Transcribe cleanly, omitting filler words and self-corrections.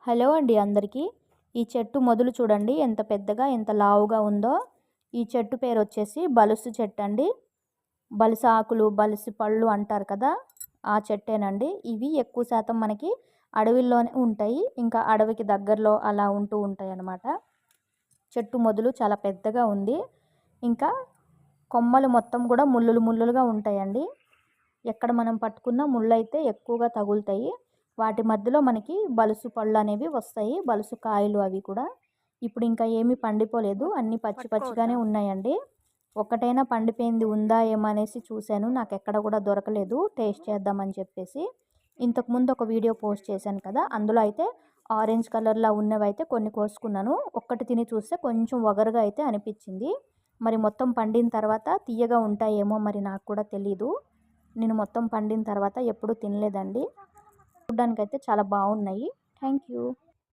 Hello అండి అందరికీ. ఈ చెట్టు మొదలు చూడండి ఎంత పెద్దగా ఎంత లావుగా ఉందో. ఈ చెట్టు పేరు వచ్చేసి బలుసు చెట్టు అండి. బలుసు ఆకులు బలుసు పళ్ళు అంటారు కదా, ఆ చెట్టేనండి. ఇవి ఎక్కువ శాతం మనకి అడవిల్లోనే ఉంటాయి, ఇంకా అడవికి దగ్గరలో అలా ఉంటూ ఉంటాయి అన్నమాట. చెట్టు మొదలు చాలా పెద్దగా ఉంది. ఇంకా కొమ్మలు మొత్తం కూడా ముళ్ళులు ముళ్ళులుగా ఉంటాయండి. ఎక్కడ మనం పట్టుకున్న ముళ్ళు అయితే ఎక్కువగా తగులుతాయి. వాటి మధ్యలో మనకి బలుసు పళ్ళు అనేవి వస్తాయి, బలుసు కాయలు అవి కూడా. ఇప్పుడు ఇంకా ఏమీ పండిపోలేదు, అన్నీ పచ్చి పచ్చిగానే ఉన్నాయండి. ఒక్కటైనా పండిపోయింది ఉందా ఏమనేసి చూశాను, నాకు ఎక్కడ కూడా దొరకలేదు. టేస్ట్ చేద్దామని చెప్పేసి ఇంతకుముందు ఒక వీడియో పోస్ట్ చేశాను కదా, అందులో అయితే ఆరెంజ్ కలర్లో ఉన్నవైతే కొన్ని కోసుకున్నాను. ఒక్కటి తిని చూస్తే కొంచెం వగరుగా అయితే అనిపించింది. మరి మొత్తం పండిన తర్వాత తీయగా ఉంటాయేమో మరి నాకు కూడా తెలీదు. నేను మొత్తం పండిన తర్వాత ఎప్పుడూ తినలేదండి. చూడ్డానికైతే చాలా బాగున్నాయి. Thank you.